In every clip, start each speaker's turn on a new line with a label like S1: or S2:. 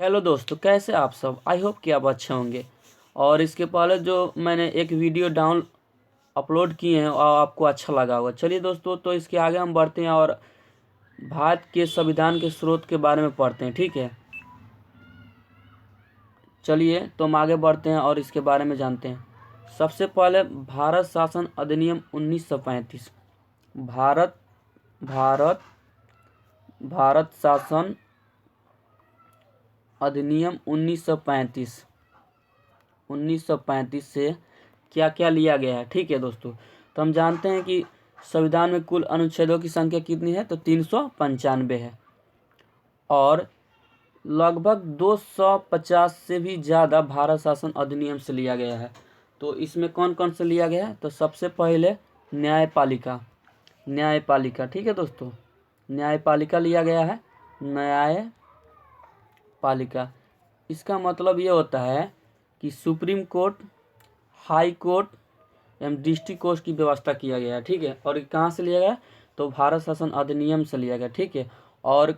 S1: Hello दोस्तों, कैसे आप सब। आई होप कि आप अच्छे होंगे। और इसके पहले जो मैंने एक वीडियो अपलोड किए हैं और आपको अच्छा लगा होगा। चलिए दोस्तों, तो इसके आगे हम बढ़ते हैं और भारत के संविधान के स्रोत के बारे में पढ़ते हैं। ठीक है, चलिए तो हम आगे बढ़ते हैं और इसके बारे में जानते हैं। सबसे पहले भारत शासन अधिनियम 1935। भारत भारत भारत शासन अधिनियम 1935 से क्या क्या लिया गया है। ठीक है दोस्तों, तो हम जानते हैं कि संविधान में कुल अनुच्छेदों की संख्या कितनी है, तो 395 है। और लगभग 250 से भी ज़्यादा भारत शासन अधिनियम से लिया गया है। तो इसमें कौन कौन से लिया गया है, तो सबसे पहले न्यायपालिका। ठीक है दोस्तों, न्यायपालिका लिया गया है। न्यायपालिका, इसका मतलब ये होता है कि सुप्रीम कोर्ट, हाई कोर्ट एवं डिस्ट्रिक्ट कोर्ट की व्यवस्था किया गया है। ठीक है, और ये कहाँ से लिया गया, तो भारत शासन अधिनियम से लिया गया। ठीक है, और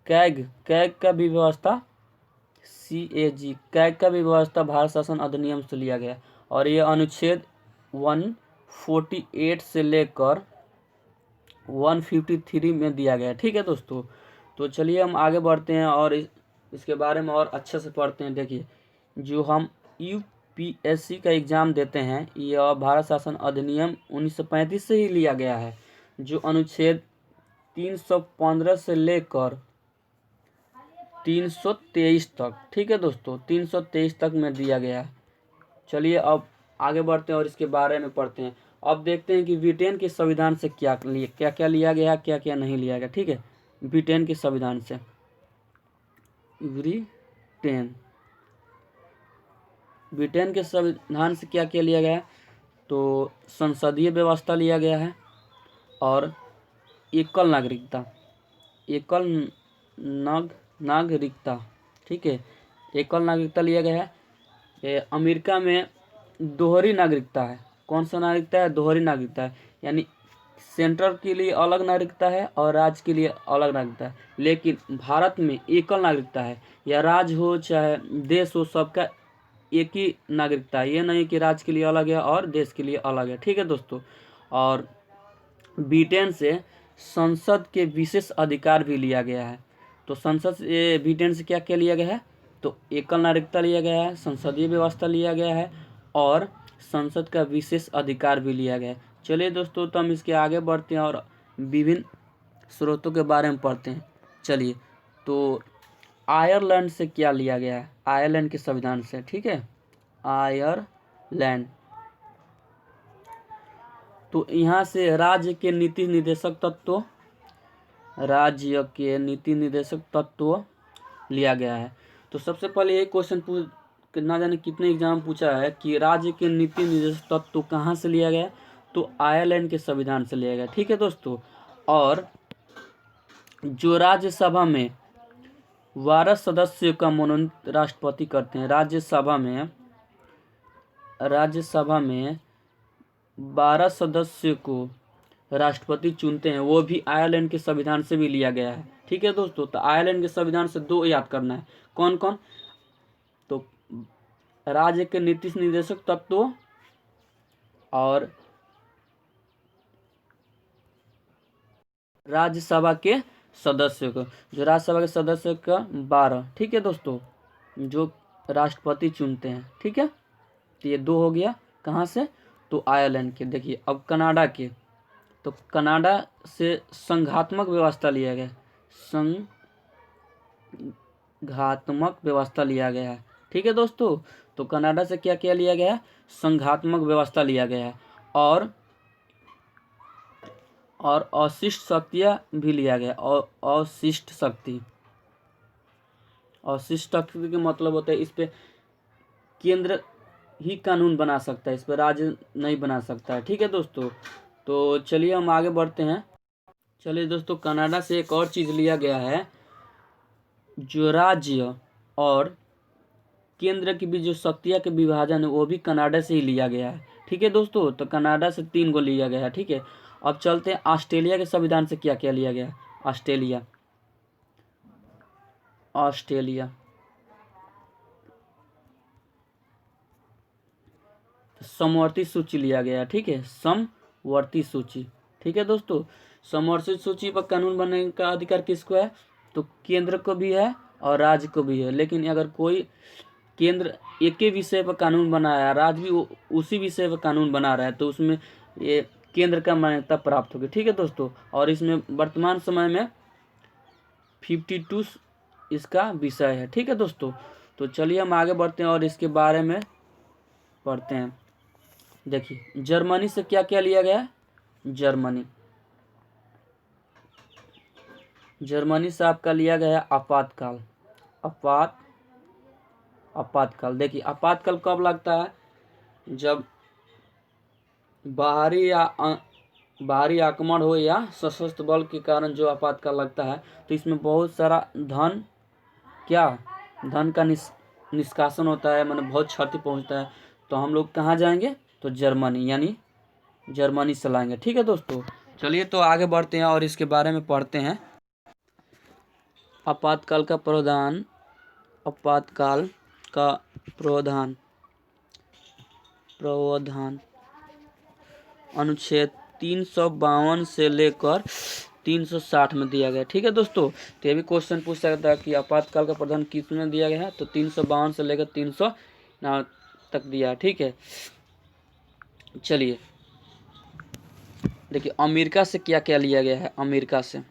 S1: कैग कैग का भी व्यवस्था कैग का भी व्यवस्था भारत शासन अधिनियम से लिया गया। और ये अनुच्छेद 148 से लेकर 153 में दिया गया है। ठीक है दोस्तों, तो चलिए हम आगे बढ़ते हैं और इसके बारे में और अच्छे से पढ़ते हैं। देखिए, जो हम यूपीएससी का एग्ज़ाम देते हैं, यह भारत शासन अधिनियम 1935 से ही लिया गया है, जो अनुच्छेद 315 से लेकर 323 तक। ठीक है दोस्तों, 323 तक में दिया गया है। चलिए अब आगे बढ़ते हैं और इसके बारे में पढ़ते हैं। अब देखते हैं कि ब्रिटेन के संविधान से क्या क्या लिया गया, क्या क्या नहीं लिया गया। ठीक है, ब्रिटेन के संविधान से, ब्रिटेन के संविधान से क्या क्या लिया गया है, तो संसदीय व्यवस्था लिया गया है। और एकल नागरिकता। ठीक है, एकल नागरिकता लिया गया है। अमेरिका में दोहरी नागरिकता है। कौन सा नागरिकता है, दोहरी नागरिकता है, यानी सेंट्रल के लिए अलग नागरिकता है और राज्य के लिए अलग नागरिकता है। लेकिन भारत में एकल नागरिकता है, या राज्य हो चाहे देश हो, सबका एक ही नागरिकता है। ये नहीं कि राज्य के लिए अलग है और देश के लिए अलग है। ठीक है दोस्तों, और ब्रिटेन से संसद के विशेष अधिकार भी लिया गया है। तो संसद से ब्रिटेन से क्या क्या लिया गया है, तो एकल नागरिकता लिया गया है, संसदीय व्यवस्था लिया गया है और संसद का विशेष अधिकार भी लिया गया है। चलिए दोस्तों, तो हम इसके आगे बढ़ते हैं और विभिन्न स्रोतों के बारे में पढ़ते हैं। चलिए, तो आयरलैंड से क्या लिया गया है, आयरलैंड के संविधान से। ठीक है, आयरलैंड, तो यहाँ से राज्य के नीति निर्देशक तत्व लिया गया है। तो सबसे पहले ये क्वेश्चन ना जाने कितने एग्जाम पूछा है कि राज्य के नीति निर्देशक तत्व कहाँ से लिया गया, तो आयरलैंड के संविधान से लिया गया। ठीक है दोस्तों, और जो राज्यसभा में 12 सदस्यों का मनोनीत राष्ट्रपति करते हैं, राज्यसभा में 12 सदस्यों को राष्ट्रपति चुनते हैं, वो भी आयरलैंड के संविधान से भी लिया गया है। ठीक है दोस्तों, तो आयरलैंड के संविधान से दो याद करना है, कौन कौन, तो राज्य के नीति निर्देशक तत्व और राज्यसभा के सदस्यों को, जो राज्यसभा के सदस्य का 12। ठीक है दोस्तों, जो राष्ट्रपति चुनते हैं। ठीक है, तो ये दो हो गया, कहाँ से, तो आयरलैंड के। देखिए अब कनाडा के, तो कनाडा से संघात्मक व्यवस्था लिया गया, संघात्मक व्यवस्था लिया गया है। ठीक है दोस्तों, तो कनाडा से क्या क्या लिया गया है, संघात्मक व्यवस्था लिया गया है। और अशिष्ट शक्तियाँ भी लिया गया। और अशिष्ट शक्ति के मतलब होता है इस पे केंद्र ही कानून बना सकता है, इस पर राज्य नहीं बना सकता है। ठीक है दोस्तों, तो चलिए हम आगे बढ़ते हैं। चलिए दोस्तों, कनाडा से एक और चीज़ लिया गया है, जो राज्य और केंद्र की भी जो शक्तियाँ के विभाजन है, वो भी कनाडा से ही लिया गया है। ठीक है दोस्तों, तो कनाडा से 3 को लिया गया है। ठीक है, अब चलते हैं ऑस्ट्रेलिया के संविधान से क्या क्या लिया गया है। ऑस्ट्रेलिया समवर्ती सूची लिया गया है, ठीक है, समवर्ती सूची। ठीक है दोस्तों, समवर्ती सूची पर कानून बनाने का अधिकार किसको है? तो केंद्र को भी है और राज्य को भी है। लेकिन अगर कोई केंद्र एक ही विषय पर कानून बना रहा है, राज्य भी उसी विषय पर कानून बना रहा है, तो उसमें ये केंद्र का मान्यता प्राप्त होगी। ठीक है दोस्तों, और इसमें वर्तमान समय में 52 इसका विषय है। ठीक है दोस्तों, तो चलिए हम आगे बढ़ते हैं और इसके बारे में पढ़ते हैं। देखिए, जर्मनी से क्या क्या लिया गया है? जर्मनी से आपका लिया गया है आपातकाल। आपातकाल देखिए, आपातकाल कब लगता है? जब बाहरी आक्रमण हो या सशस्त्र बल के कारण जो आपातकाल लगता है, तो इसमें बहुत सारा धन का निष्कासन होता है, मतलब बहुत क्षति पहुंचता है। तो हम लोग कहाँ जाएंगे? तो जर्मनी, यानी जर्मनी से लाएंगे। ठीक है दोस्तों, चलिए तो आगे बढ़ते हैं और इसके बारे में पढ़ते हैं। आपातकाल का प्रावधान अनुच्छेद 352 से लेकर 360 में दिया गया। ठीक है दोस्तों, तो ये भी क्वेश्चन पूछ सकता है कि आपातकाल का प्रावधान किस में दिया गया है? तो 352 से लेकर 300 तक दिया है। ठीक है, चलिए देखिए, अमेरिका से क्या क्या लिया गया है। अमेरिका से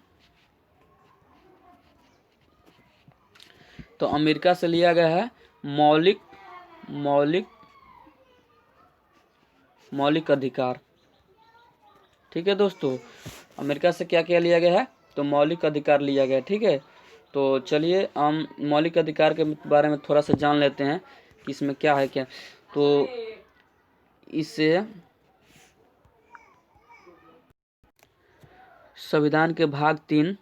S1: लिया गया है मौलिक अधिकार। ठीक है दोस्तों, अमेरिका से क्या क्या लिया गया है? तो मौलिक अधिकार लिया गया। ठीक है, तो चलिए हम मौलिक अधिकार के बारे में थोड़ा सा जान लेते हैं कि इसमें क्या है क्या। तो इससे संविधान के भाग 3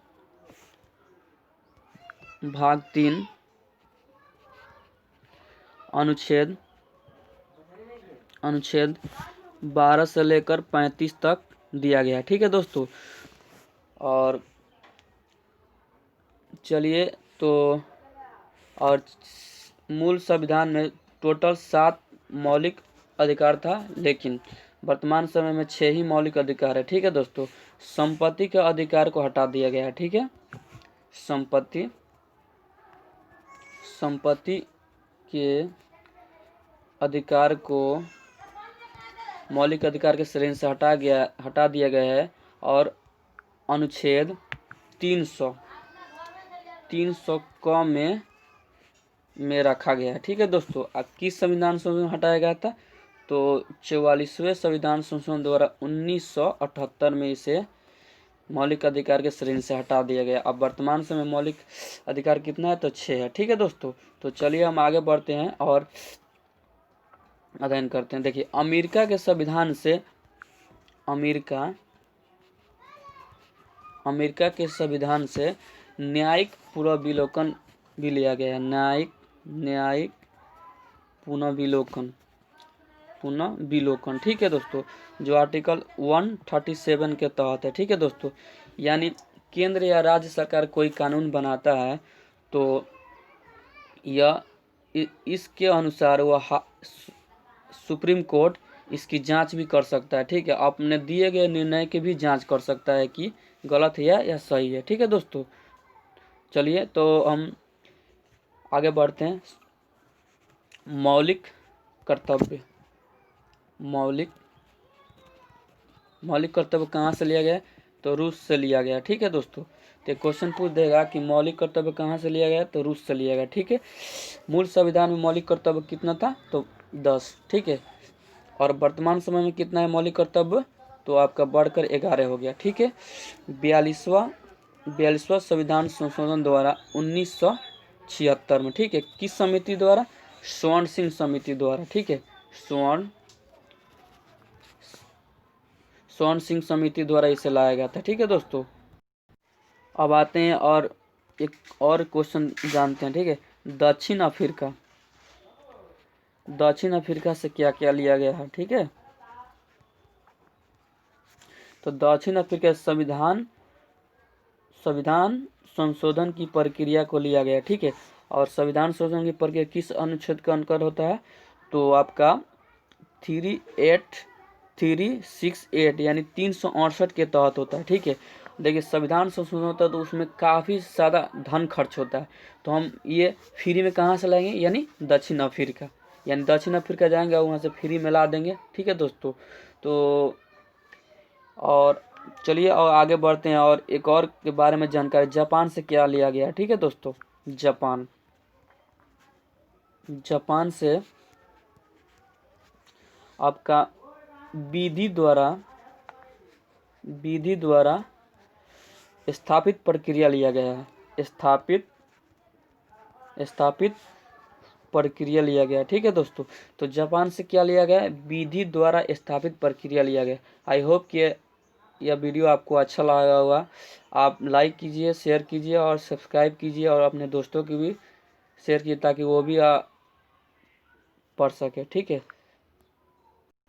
S1: अनुच्छेद 12 से लेकर 35 तक दिया गया है। ठीक है दोस्तों, और चलिए तो, और मूल संविधान में टोटल 7 मौलिक अधिकार था, लेकिन वर्तमान समय में 6 ही मौलिक अधिकार है। ठीक है दोस्तों, संपत्ति के अधिकार को हटा दिया गया है। ठीक है, संपत्ति के अधिकार को मौलिक अधिकार के श्रेणी से हटा दिया गया है और अनुच्छेद 300 क में रखा गया है। ठीक है दोस्तों, किस संविधान संशोधन हटाया गया था? तो 44वें संविधान संशोधन द्वारा 1978 में इसे मौलिक अधिकार के श्रेणी से हटा दिया गया। अब वर्तमान समय मौलिक अधिकार कितना है? तो 6 है। ठीक है दोस्तों, तो चलिए हम आगे बढ़ते हैं और अध्ययन करते हैं। देखिए, अमेरिका के संविधान से अमेरिका के संविधान से न्यायिक पुनर्विलोकन भी लिया गया है। न्यायिक पुनर्विलोकन। ठीक है दोस्तों, जो आर्टिकल 137 के तहत है। ठीक है दोस्तों, यानी केंद्र या राज्य सरकार कोई कानून बनाता है तो यह इसके अनुसार वह सुप्रीम कोर्ट इसकी जांच भी कर सकता है। ठीक है, अपने दिए गए निर्णय की भी जांच कर सकता है कि गलत है या सही है। ठीक है दोस्तों, चलिए तो हम आगे बढ़ते हैं। मौलिक कर्तव्य कहाँ से लिया गया? तो रूस से लिया गया। ठीक है दोस्तों, तो क्वेश्चन पूछ देगा कि मौलिक कर्तव्य कहाँ से लिया गया? तो रूस से लिया गया। ठीक है, मूल संविधान में मौलिक कर्तव्य कितना था? तो 10। ठीक है, और वर्तमान समय में कितना है मौलिक कर्तव्य? तो आपका बढ़कर 11 हो गया। ठीक है, 42वां संविधान संशोधन द्वारा 1976 में। ठीक है, किस समिति द्वारा? स्वर्ण सिंह समिति द्वारा। ठीक है, स्वर्ण सिंह समिति द्वारा इसे लाया गया था। ठीक है दोस्तों, अब आते हैं और एक और क्वेश्चन जानते हैं। ठीक है, दक्षिण अफ्रीका से क्या क्या लिया गया है? ठीक है, तो दक्षिण अफ्रीका संविधान संशोधन की प्रक्रिया को लिया गया। ठीक है, और संविधान संशोधन की प्रक्रिया किस अनुच्छेद का अंतर्गत होता है? तो आपका 3838 यानी 368 के तहत होता है। ठीक है, देखिए संविधान संशोधन होता है तो उसमें काफ़ी ज़्यादा धन खर्च होता है, तो हम ये फ्री में कहाँ से लाएंगे, यानी दक्षिण अफ्रीका, यानी दक्षिण अफ्रीका जाएंगे और वहाँ से फ्री में ला देंगे। ठीक है दोस्तों, तो और चलिए और आगे बढ़ते हैं और एक और के बारे में जानकारी, जापान से क्या लिया गया। ठीक है दोस्तों, जापान से आपका विधि द्वारा स्थापित प्रक्रिया लिया गया है, स्थापित प्रक्रिया लिया गया है। ठीक है दोस्तों, तो जापान से क्या लिया गया है, विधि द्वारा स्थापित प्रक्रिया लिया गया। आई होप कि यह वीडियो आपको अच्छा लगा होगा। आप लाइक कीजिए, शेयर कीजिए और सब्सक्राइब कीजिए और अपने दोस्तों की भी शेयर कीजिए ताकि वो भी पढ़ सके। ठीक है।